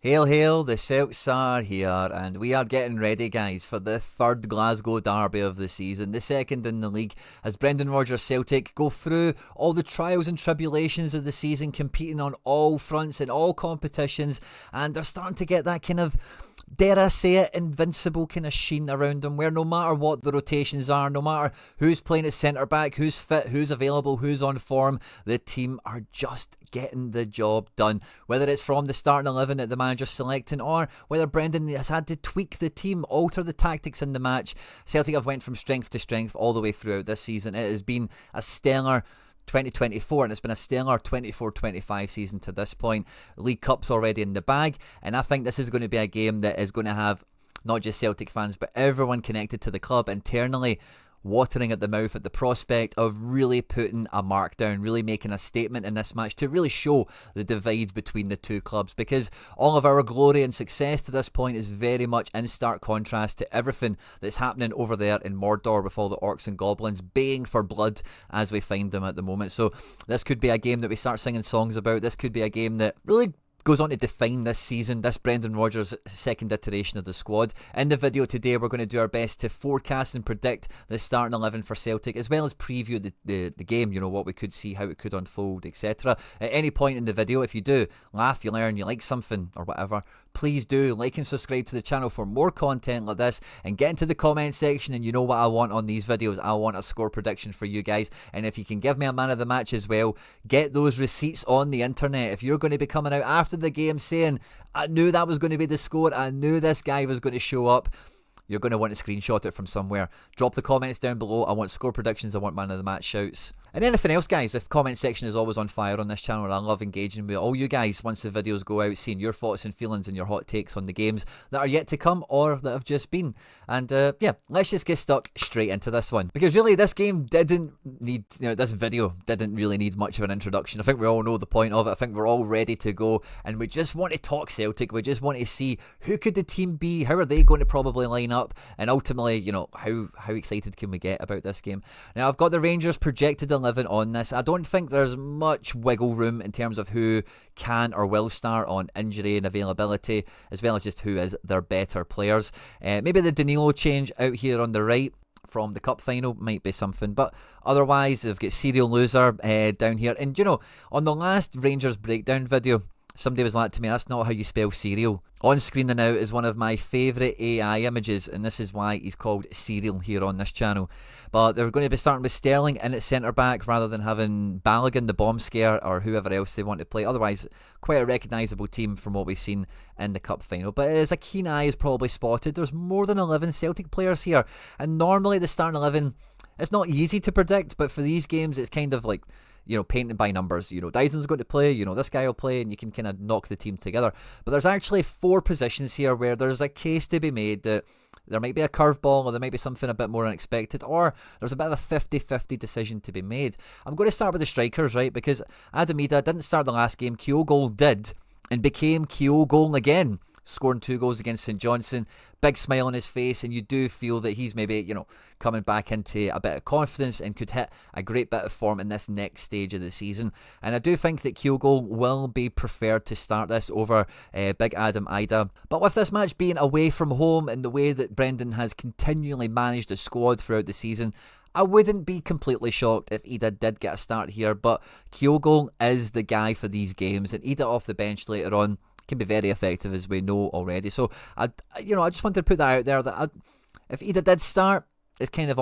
Hail, hail, the Celts are here, and we are getting ready, guys, for the third Glasgow Derby of the season, the second in the league, as Brendan Rodgers Celtic go through all the trials and tribulations of the season, competing on all fronts in all competitions, and they're starting to get that kind of, dare I say it, invincible kind of sheen around them, where no matter what the rotations are, no matter who's playing at centre-back, who's fit, who's available, who's on form, the team are just getting the job done. Whether it's from the starting 11 that the manager's selecting, or whether Brendan has had to tweak the team, alter the tactics in the match, Celtic have went from strength to strength all the way throughout this season. It has been a stellar 2024, and it's been a stellar 24-25 season to this point. League Cup's already in the bag, and I think this is going to be a game that is going to have not just Celtic fans but everyone connected to the club internally watering at the mouth at the prospect of really putting a mark down, really making a statement in this match to really show the divide between the two clubs, because all of our glory and success to this point is very much in stark contrast to everything that's happening over there in Mordor with all the orcs and goblins baying for blood as we find them at the moment. So this could be a game that we start singing songs about. This could be a game that really goes on to define this season, this Brendan Rodgers second iteration of the squad. In the video today, we're going to do our best to forecast and predict the starting 11 for Celtic, as well as preview the game, you know, what we could see, how it could unfold, etc. At any point in the video, if you do laugh, you learn, you like something or whatever, please do like and subscribe to the channel for more content like this, and get into the comment section. And you know what I want on these videos, I want a score prediction for you guys, and if you can give me a man of the match as well, get those receipts on the internet. If you're going to be coming out after the game saying, I knew that was going to be the score, I knew this guy was going to show up, you're going to want to screenshot it from somewhere. Drop the comments down below. I want score predictions, I want man of the match shouts, and anything else, guys. The comment section is always on fire on this channel, and I love engaging with all you guys once the videos go out, seeing your thoughts and feelings and your hot takes on the games that are yet to come or that have just been. And yeah, let's just get stuck straight into this one, because really this game didn't need, this video didn't really need much of an introduction. I think we all know the point of it. I think we're all ready to go, and we just want to talk Celtic. We just want to see who could the team be, how are they going to probably line up, and ultimately, how excited can we get about this game. Now, I've got the Rangers projected 11 on this. I don't think there's much wiggle room in terms of who can or will start on injury and availability, as well as just who is their better players. Maybe the Danilo change out here on the right from the cup final might be something, but otherwise they've got serial loser down here. And on the last Rangers breakdown video, somebody was like to me, that's not how you spell cereal. On screen now is one of my favourite AI images, and this is why he's called Cereal here on this channel. But they're going to be starting with Sterling in at centre-back rather than having Balogun, the bomb scare, or whoever else they want to play. Otherwise, quite a recognisable team from what we've seen in the cup final. But as a keen eye has probably spotted, there's more than 11 Celtic players here. And normally the starting 11, it's not easy to predict, but for these games it's kind of like, painted by numbers. Dyson's going to play, this guy will play, and you can kind of knock the team together. But there's actually 4 positions here where there's a case to be made that there might be a curveball, or there might be something a bit more unexpected, or there's a bit of a 50-50 decision to be made. I'm going to start with the strikers, right? Because Adam Idah didn't start the last game. Kyogo did, and became Kyogo again, scoring 2 goals against St Johnstone. Big smile on his face, and you do feel that he's maybe, coming back into a bit of confidence and could hit a great bit of form in this next stage of the season. And I do think that Kyogo will be preferred to start this over Big Adam Idah. But with this match being away from home and the way that Brendan has continually managed the squad throughout the season, I wouldn't be completely shocked if Idah did get a start here. But Kyogo is the guy for these games, and Idah off the bench later on can be very effective, as we know already. So I just wanted to put that out there, that if Idah did start, it's kind of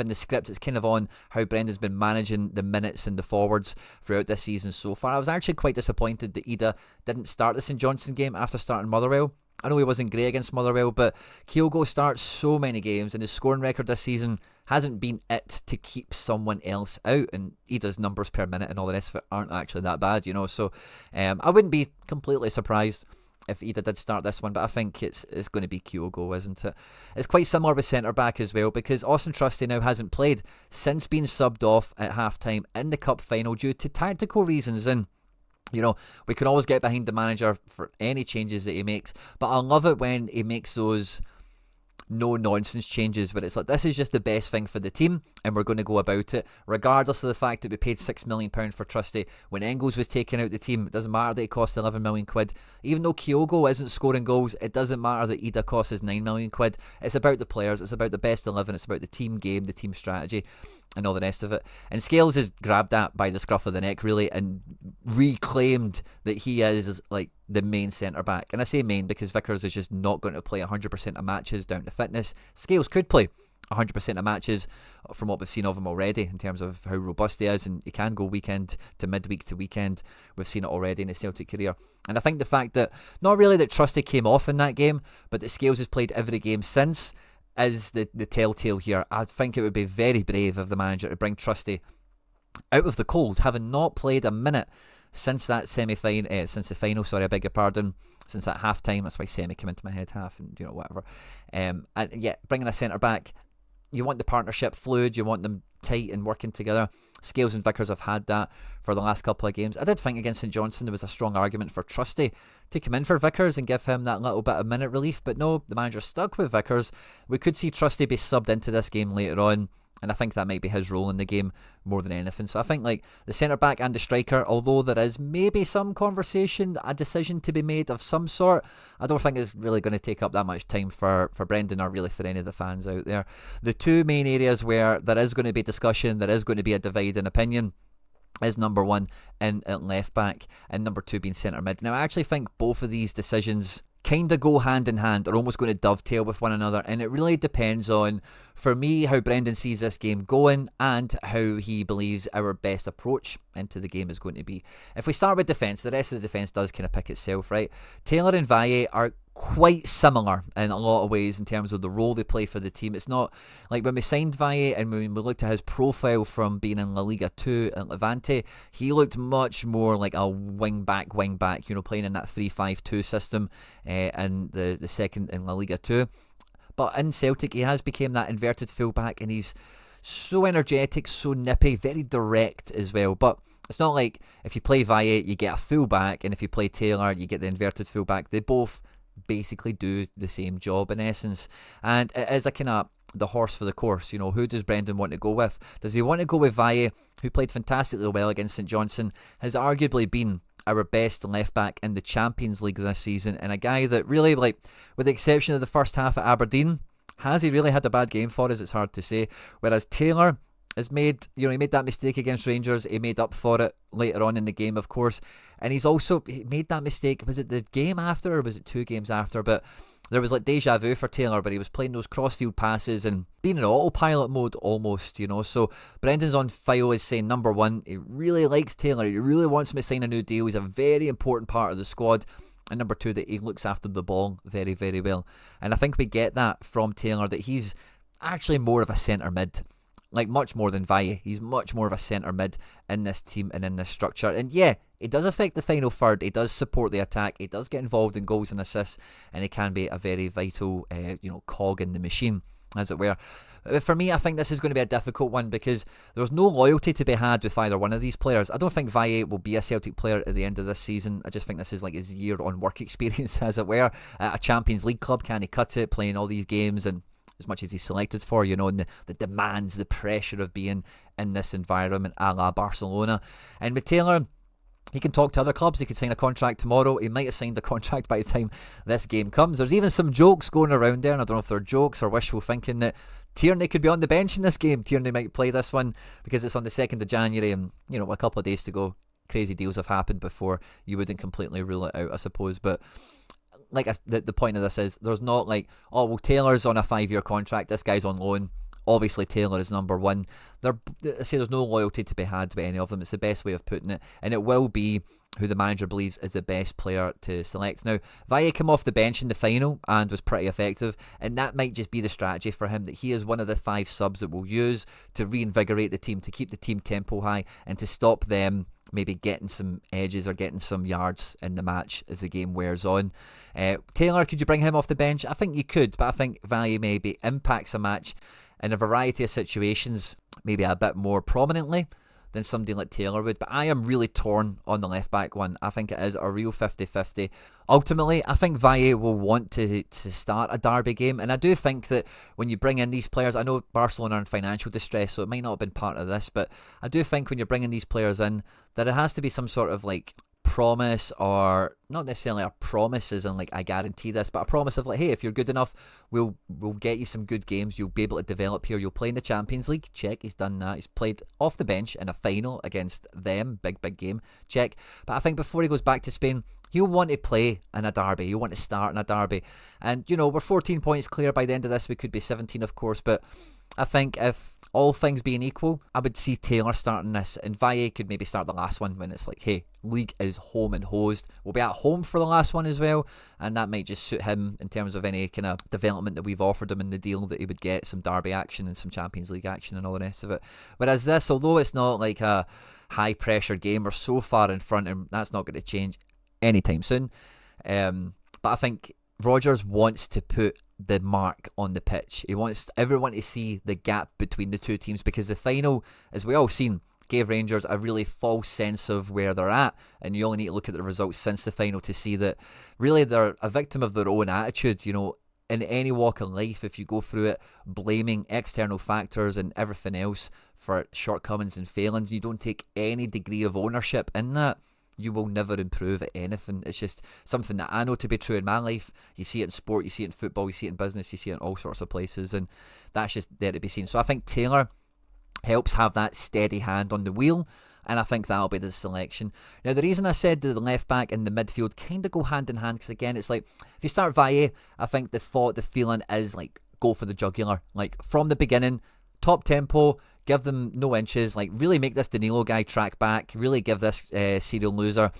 in the script. It's kind of on how Brendan's been managing the minutes and the forwards throughout this season so far. I was actually quite disappointed that Idah didn't start the St Johnstone game after starting Motherwell. I know he wasn't great against Motherwell, but Kyogo starts so many games, and his scoring record this season hasn't been it to keep someone else out. And Idah's numbers per minute and all the rest of it aren't actually that bad, So I wouldn't be completely surprised if Idah did start this one, but I think it's going to be Kyogo, isn't it? It's quite similar with centre-back as well, because Austin Trusty now hasn't played since being subbed off at half-time in the cup final due to tactical reasons. And we can always get behind the manager for any changes that he makes, but I love it when he makes those no nonsense changes where it's like, this is just the best thing for the team and we're going to go about it regardless of the fact that we paid £6 million for Trusty. When Engels was taken out the team, it doesn't matter that it cost £11 million. Even though Kyogo isn't scoring goals, it doesn't matter that Ida costs us £9 million. It's about the players, it's about the best 11, it's about the team game, the team strategy and all the rest of it. And Scales has grabbed that by the scruff of the neck really and reclaimed that he is like the main centre back. And I say main because Vickers is just not going to play 100% of matches down to fitness. Scales could play 100% of matches from what we've seen of him already in terms of how robust he is, and he can go weekend to midweek to weekend. We've seen it already in his Celtic career. And I think the fact that not really that Trusty came off in that game, but that Scales has played every game since is the telltale here. I think it would be very brave of the manager to bring Trusty out of the cold, having not played a minute since that semi-final, since the final, sorry, I beg your pardon, since that half-time. That's why semi came into my head, half, and whatever. And yeah, bringing a centre-back, you want the partnership fluid, you want them tight and working together. Scales and Vickers have had that for the last couple of games. I did think against St Johnstone there was a strong argument for Trusty to come in for Vickers and give him that little bit of minute relief, but no, the manager stuck with Vickers. We could see Trusty be subbed into this game later on, and I think that might be his role in the game more than anything. So I think like the centre-back and the striker, although there is maybe some conversation, a decision to be made of some sort, I don't think it's really going to take up that much time for Brendan or really for any of the fans out there. The two main areas where there is going to be discussion, there is going to be a divide in opinion, is number one in at left back and number two being centre mid. Now I actually think both of these decisions kind of go hand in hand, or almost going to dovetail with one another, and it really depends on, for me, how Brendan sees this game going and how he believes our best approach into the game is going to be. If we start with defence, the rest of the defence does kind of pick itself, right? Taylor and Valle are quite similar in a lot of ways in terms of the role they play for the team. It's not like when we signed Valle and when we looked at his profile from being in La Liga 2 at Levante, he looked much more like a wing back, playing in that 3-5-2 system and the second in La Liga 2. But in Celtic, he has become that inverted fullback, and he's so energetic, so nippy, very direct as well. But it's not like if you play Valle, you get a fullback, and if you play Taylor, you get the inverted fullback. They both basically do the same job in essence, and it is a kind of the horse for the course. Who does Brendan want to go with? Does he want to go with Valle, who played fantastically well against St Johnstone, has arguably been our best left back in the Champions League this season, and a guy that really, like, with the exception of the first half at Aberdeen, has he really had a bad game for us? It's hard to say. Whereas Taylor has made, he made that mistake against Rangers. He made up for it later on in the game, of course. And he made that mistake. Was it the game after or was it 2 games after? But there was like deja vu for Taylor, but he was playing those crossfield passes and being in autopilot mode almost, So Brendan's on file is saying, number one, he really likes Taylor. He really wants him to sign a new deal. He's a very important part of the squad. And number two, that he looks after the ball very, very well. And I think we get that from Taylor, that he's actually more of a centre mid. Like, much more than Valle. He's much more of a centre mid in this team and in this structure. And yeah, it does affect the final third. He does support the attack. He does get involved in goals and assists. And he can be a very vital, cog in the machine, as it were. For me, I think this is going to be a difficult one because there's no loyalty to be had with either one of these players. I don't think Valle will be a Celtic player at the end of this season. I just think this is like his year on work experience, as it were. At a Champions League club, can he cut it, playing all these games and as much as he's selected for, and the demands, the pressure of being in this environment a la Barcelona. And with Taylor, he can talk to other clubs. He could sign a contract tomorrow. He might have signed a contract by the time this game comes. There's even some jokes going around there, and I don't know if they're jokes or wishful thinking, that Tierney could be on the bench in this game. Tierney might play this one because it's on the 2nd of January and, a couple of days to go. Crazy deals have happened before. You wouldn't completely rule it out, I suppose. But like the point of this is, there's not like, oh, well, Taylor's on a 5-year contract, this guy's on loan, obviously Taylor is number one. I say there's no loyalty to be had with any of them. It's the best way of putting it, and it will be who the manager believes is the best player to select. Now, Valle came off the bench in the final and was pretty effective, and that might just be the strategy for him, that he is one of the 5 subs that we'll use to reinvigorate the team, to keep the team tempo high and to stop them maybe getting some edges or getting some yards in the match as the game wears on. Taylor, could you bring him off the bench? I think you could, but I think Valle maybe impacts a match in a variety of situations, maybe a bit more prominently than somebody like Taylor would. But I am really torn on the left-back one. I think it is a real 50-50. Ultimately, I think Valle will want to start a derby game, and I do think that when you bring in these players, I know Barcelona are in financial distress, so it might not have been part of this, but I do think when you're bringing these players in, that it has to be some sort of like promise, or not necessarily a promise as in like I guarantee this, but a promise of like, hey, if you're good enough, we'll get you some good games, you'll be able to develop here, you'll play in the Champions League, check, he's done that, he's played off the bench in a final against them, big game, check. But I think before he goes back to Spain, he'll want to play in a derby, he'll want to start in a derby, and you know, we're 14 points clear. By the end of this we could be 17, of course, but I think if all things being equal, I would see Taylor starting this, and Valle could maybe start the last one when it's like, hey, league is home and hosed. We'll be at home for the last one as well, and that might just suit him in terms of any kind of development that we've offered him in the deal, that he would get some derby action and some Champions League action and all the rest of it. Whereas this, although it's not like a high pressure game, we're so far in front, and that's not going to change anytime soon. But I think Rodgers wants to put the mark on the pitch. He wants everyone to see the gap between the two teams, because the final, as we all seen, gave Rangers a really false sense of where they're at, and you only need to look at the results since the final to see that really they're a victim of their own attitude. You know, in any walk of life, if you go through it blaming external factors and everything else for shortcomings and failings, you don't take any degree of ownership in that, you will never improve at anything. It's just something that I know to be true in my life. You see it in sport, you see it in football, you see it in business, you see it in all sorts of places, and that's just there to be seen. So I think Taylor helps have that steady hand on the wheel, and I think that'll be the selection. Now, the reason I said the left back and the midfield kind of go hand in hand, because again, it's like if you start Valle, I think the feeling is like go for the jugular, like from the beginning, top tempo, give them no inches, like really make this Danilo guy track back, really give this serial loser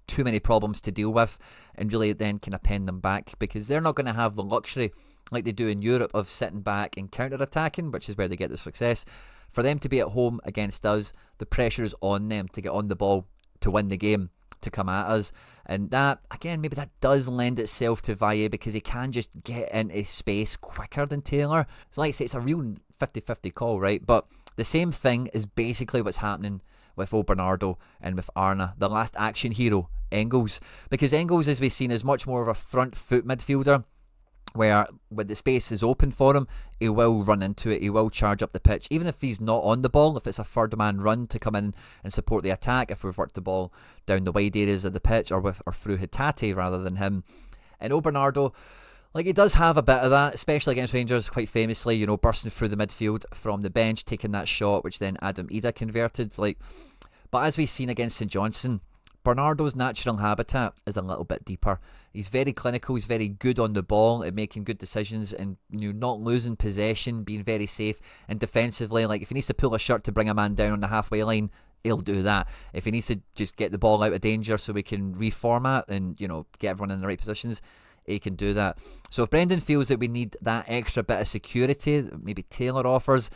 too many problems to deal with, and really then kind of pen them back, because they're not going to have the luxury like they do in Europe of sitting back and counter-attacking, which is where they get the success. For them to be at home against us, the pressure is on them to get on the ball, to win the game, to come at us. And that, again, maybe that does lend itself to Valle, because he can just get into space quicker than Taylor. So like I say, it's a real 50-50 call, right? But the same thing is basically what's happening with Bernardo and with Arna, the last action hero, Engels. Because Engels, as we've seen, is much more of a front foot midfielder, where when the space is open for him, he will run into it, he will charge up the pitch, even if he's not on the ball, if it's a third man run to come in and support the attack, if we've worked the ball down the wide areas of the pitch, or through Hatate rather than him. And Bernardo, like, he does have a bit of that, especially against Rangers, quite famously, you know, bursting through the midfield from the bench, taking that shot, which then Adam Ida converted. But as we've seen against St Johnstone, Bernardo's natural habitat is a little bit deeper. He's very clinical, he's very good on the ball at making good decisions, and not losing possession, being very safe, and defensively, like if he needs to pull a shirt to bring a man down on the halfway line, he'll do that. If he needs to just get the ball out of danger so we can reformat and, get everyone in the right positions, he can do that. So if Brendan feels that we need that extra bit of security that maybe Taylor offers,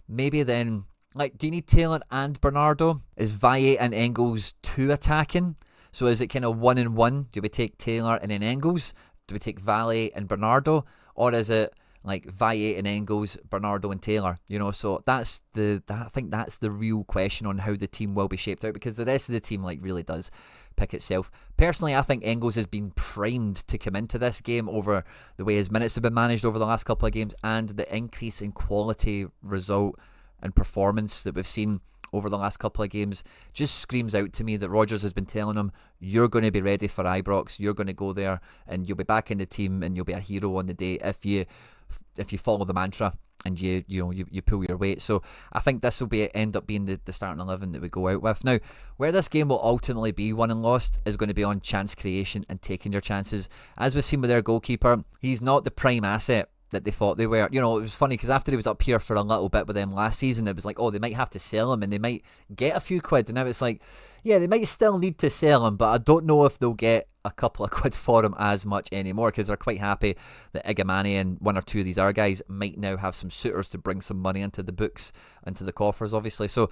maybe then, do you need Taylor and Bernardo? Is Valle and Engels two attacking? So is it kind of 1-1? Do we take Taylor and then Engels? Do we take Valle and Bernardo? Or is it like Valle and Engels, Bernardo and Taylor? So I think that's the real question on how the team will be shaped out, because the rest of the team really does pick itself. Personally, I think Engels has been primed to come into this game over the way his minutes have been managed over the last couple of games, and the increase in quality, result and performance that we've seen over the last couple of games just screams out to me that Rodgers has been telling him, you're going to be ready for Ibrox, you're going to go there and you'll be back in the team and you'll be a hero on the day if you follow the mantra and you pull your weight. So I think this will end up being the starting 11 that we go out with. Now, where this game will ultimately be won and lost is going to be on chance creation and taking your chances. As we've seen with their goalkeeper, he's not the prime asset that they thought they were. It was funny because after he was up here for a little bit with them last season, it was like, oh, they might have to sell him and they might get a few quid, and now it's like, yeah, they might still need to sell him, but I don't know if they'll get a couple of quid for him as much anymore, because they're quite happy that Igamani and one or two of these other guys might now have some suitors to bring some money into the books, into the coffers, obviously. So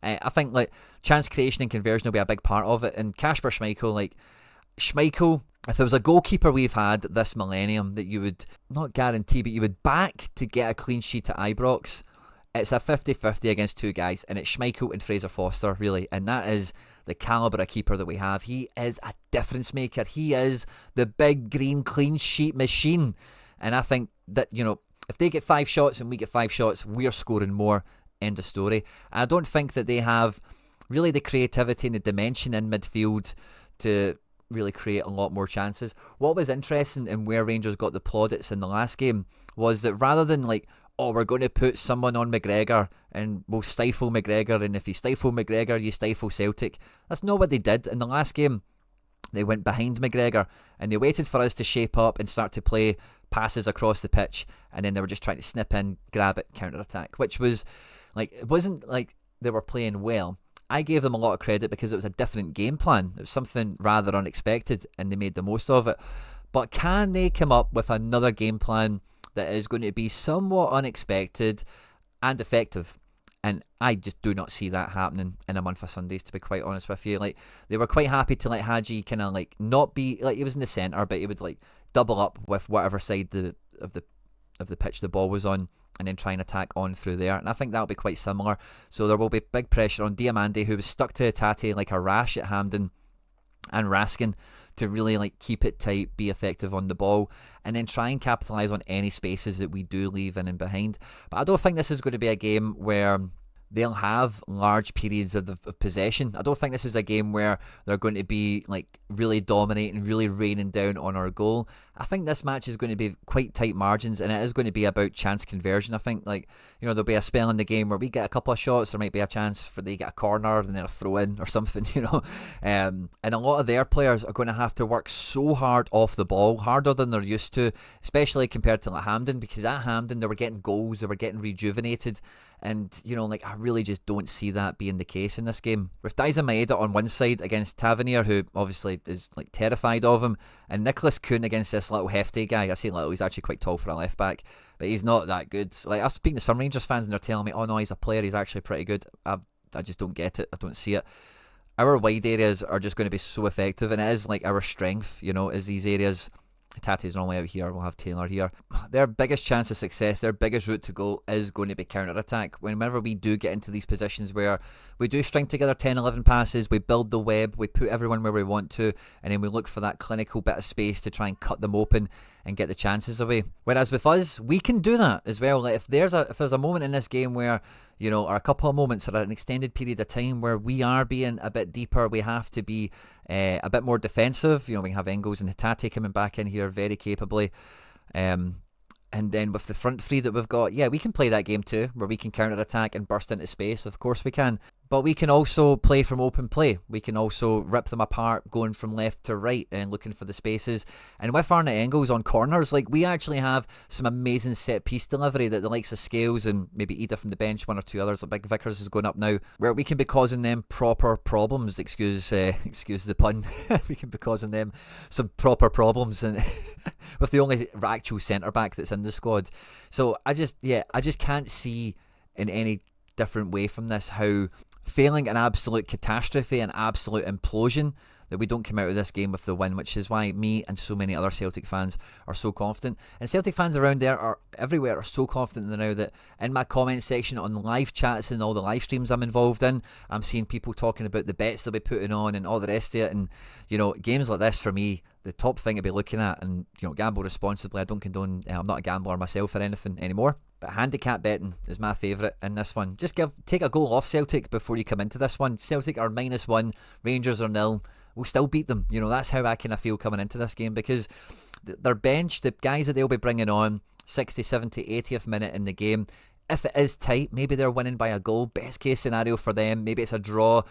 I think chance creation and conversion will be a big part of it. And Kasper Schmeichel, if there was a goalkeeper we've had this millennium that you would not guarantee, but you would back to get a clean sheet at Ibrox, It's a 50-50 against two guys, and it's Schmeichel and Fraser Foster, really. And that is the calibre of keeper that we have. He is a difference maker. He is the big green clean sheet machine. And I think that, if they get 5 shots and we get 5 shots, we're scoring more. End of story. I don't think that they have really the creativity and the dimension in midfield to really create a lot more chances. What was interesting in where Rangers got the plaudits in the last game was that rather than we're going to put someone on McGregor and we'll stifle McGregor, and if you stifle McGregor, you stifle Celtic. That's not what they did in the last game. They went behind McGregor and they waited for us to shape up and start to play passes across the pitch, and then they were just trying to snip in, grab it, counter-attack, which was it wasn't like they were playing well. I gave them a lot of credit because it was a different game plan. It was something rather unexpected and they made the most of it. But can they come up with another game plan that is going to be somewhat unexpected and effective? And I just do not see that happening in a month of Sundays, to be quite honest with you. They were quite happy to let Hadji kind of not be he was in the centre, but he would double up with whatever side of the pitch the ball was on, and then try and attack on through there. And I think that'll be quite similar. So there will be big pressure on Diamande, who was stuck to Tate like a rash at Hampden, and Raskin to really keep it tight, be effective on the ball, and then try and capitalise on any spaces that we do leave in and behind. But I don't think this is going to be a game where they'll have large periods of possession. I don't think this is a game where they're going to be really dominating, really raining down on our goal. I think this match is going to be quite tight margins, and it is going to be about chance conversion. I think there'll be a spell in the game where we get a couple of shots, there might be a chance for they get a corner and then a throw in or something, and a lot of their players are going to have to work so hard off the ball, harder than they're used to, especially compared to Hampden, because at Hampden they were getting goals, they were getting rejuvenated. And, I really just don't see that being the case in this game. With Daizen Maeda on one side against Tavernier, who obviously is terrified of him, and Nicholas Kuhn against this little hefty guy. I say little, he's actually quite tall for a left back, but he's not that good. I was speaking to some Rangers fans and they're telling me, oh no, he's a player, he's actually pretty good. I just don't get it. I don't see it. Our wide areas are just going to be so effective, and it is our strength, is these areas. Tate's normally out here, we'll have Taylor here. Their biggest chance of success, their biggest route to goal is going to be counter-attack. Whenever we do get into these positions where we do string together 10-11 passes, we build the web, we put everyone where we want to, and then we look for that clinical bit of space to try and cut them open and get the chances away. Whereas with us, we can do that as well. If there's a moment in this game where, or a couple of moments or an extended period of time where we are being a bit deeper, we have to be a bit more defensive. We have Engels and Hatate coming back in here very capably. And then with the front three that we've got, we can play that game too, where we can counter-attack and burst into space. Of course we can. But we can also play from open play. We can also rip them apart, going from left to right and looking for the spaces. And with Arne Engels on corners, we actually have some amazing set-piece delivery that the likes of Scales and maybe Ida from the bench, one or two others, like Big Vickers is going up now, where we can be causing them proper problems. Excuse the pun. We can be causing them some proper problems, and with the only actual centre-back that's in the squad. So I just can't see in any different way from this how failing an absolute catastrophe, an absolute implosion, that we don't come out of this game with the win, which is why me and so many other Celtic fans are so confident. And Celtic fans around there are everywhere are so confident now that in my comment section on live chats and all the live streams I'm involved in, I'm seeing people talking about the bets they'll be putting on and all the rest of it. And games like this for me, the top thing to be looking at, and gamble responsibly. I don't condone, I'm not a gambler myself or anything anymore, but handicap betting is my favourite in this one. Just take a goal off Celtic before you come into this one. Celtic are -1, Rangers are 0. We'll still beat them. That's how I kind of feel coming into this game, because their bench, the guys that they'll be bringing on 60, 70, 80th minute in the game, if it is tight, maybe they're winning by a goal. Best case scenario for them, maybe it's a draw,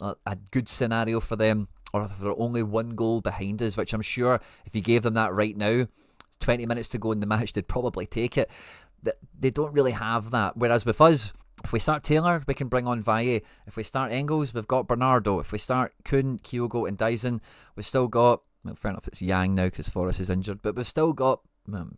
a good scenario for them. Or if they're only one goal behind us, which I'm sure if you gave them that right now, 20 minutes to go in the match, they'd probably take it. They don't really have that. Whereas with us, if we start Taylor, we can bring on Valle. If we start Engels, we've got Bernardo. If we start Kuhn, Kyogo and Daizen, we've still got, well, fair enough, it's Yang now because Forrest is injured, but we've still got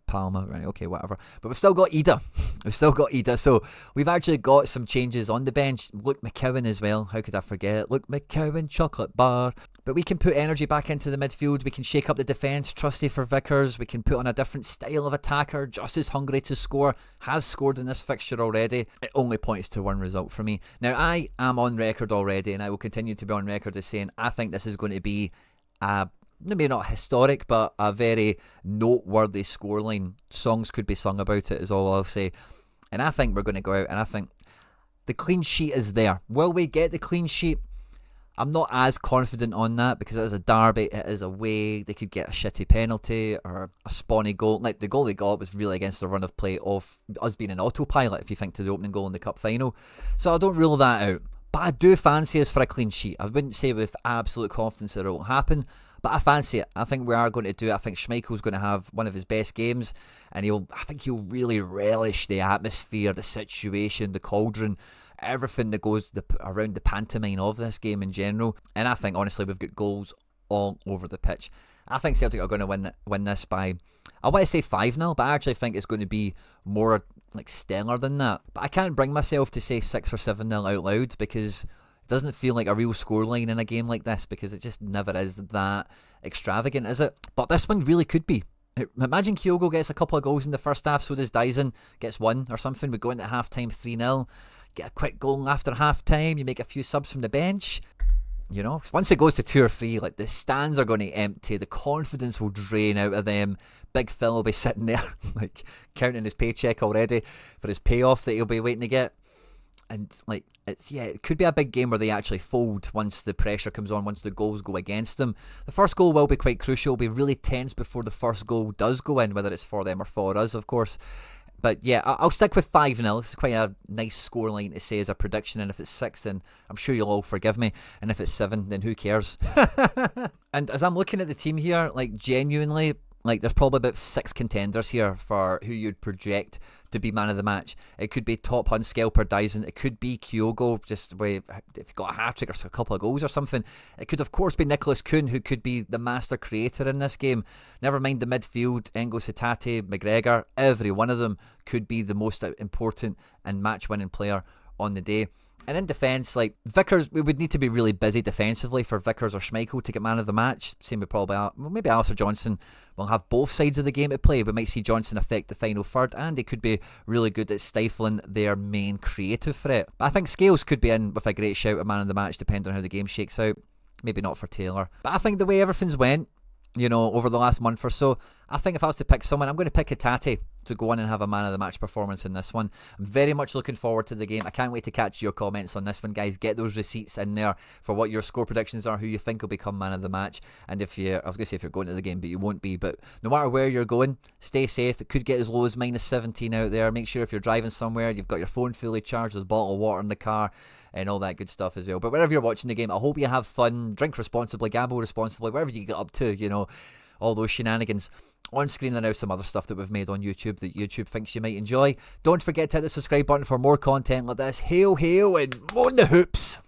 Palma, right, okay, whatever. But we've still got Ida. We've still got Ida, so we've actually got some changes on the bench. Luke McCowan as well, how could I forget? Luke McCowan, chocolate bar. But we can put energy back into the midfield, we can shake up the defence, trusty for Vickers, we can put on a different style of attacker, just as hungry to score, has scored in this fixture already. It only points to one result for me. Now, I am on record already, and I will continue to be on record as saying I think this is going to be maybe not historic, but a very noteworthy scoreline. Songs could be sung about it, is all I'll say. And I think we're going to go out, and I think the clean sheet is there. Will we get the clean sheet? I'm not as confident on that, because it is a derby, it is away, they could get a shitty penalty or a spawny goal. Like, the goal they got was really against the run of play of us being an autopilot, if you think to the opening goal in the cup final. So I don't rule that out. But I do fancy us for a clean sheet. I wouldn't say with absolute confidence that it will happen, but I fancy it. I think we are going to do it. I think Schmeichel's going to have one of his best games, and I think he'll really relish the atmosphere, the situation, the cauldron, everything that goes around the pantomime of this game in general. And I think, honestly, we've got goals all over the pitch. I think Celtic are going to win this by, I want to say 5-0, but I actually think it's going to be more like stellar than that. But I can't bring myself to say 6 or 7-0 out loud, because doesn't feel like a real scoreline in a game like this, because it just never is that extravagant, is it? But this one really could be. Imagine Kyogo gets a couple of goals in the first half, so does Dyson, gets one or something. We go into half time 3-0, get a quick goal after half time, you make a few subs from the bench. You know, once it goes to 2 or 3, like, the stands are going to empty, the confidence will drain out of them. Big Phil will be sitting there like counting his paycheck already for his payoff that he'll be waiting to get. And like, it could be a big game where they actually fold once the pressure comes on, once the goals go against them. The first goal will be quite crucial. It'll be really tense before the first goal does go in, whether it's for them or for us, of course. But yeah, I'll stick with 5-0. It's quite a nice scoreline to say as a prediction. And if it's 6, then I'm sure you'll all forgive me. And if it's 7, then who cares? And as I'm looking at the team here, like, genuinely, like, there's probably about 6 contenders here for who you'd project to be man of the match. It could be Top Hun, Skelper, Dyson. It could be Kyogo, just if you got a hat-trick or a couple of goals or something. It could, of course, be Nicholas Kuhn, who could be the master creator in this game. Never mind the midfield, Engels, Hatate, McGregor. Every one of them could be the most important and match-winning player on the day. And in defence, like, Vickers, we would need to be really busy defensively for Vickers or Schmeichel to get man of the match. Same with probably, maybe Alistair Johnson will have both sides of the game to play. We might see Johnson affect the final third, and he could be really good at stifling their main creative threat. But I think Scales could be in with a great shout at man of the match, depending on how the game shakes out. Maybe not for Taylor. But I think the way everything's went, you know, over the last month or so, I think if I was to pick someone, I'm going to pick Hatate to go on and have a man of the match performance in this one. I'm very much looking forward to the game. I can't wait to catch your comments on this one, guys. Get those receipts in there for what your score predictions are, who you think will become man of the match. And if I was going to say if you're going to the game, but you won't be. But no matter where you're going, stay safe. It could get as low as -17 out there. Make sure if you're driving somewhere, you've got your phone fully charged, there's a bottle of water in the car, and all that good stuff as well. But wherever you're watching the game, I hope you have fun, drink responsibly, gamble responsibly, wherever you get up to, you know, all those shenanigans. On screen are now some other stuff that we've made on YouTube that YouTube thinks you might enjoy. Don't forget to hit the subscribe button for more content like this. Hail, hail, and on the hoops!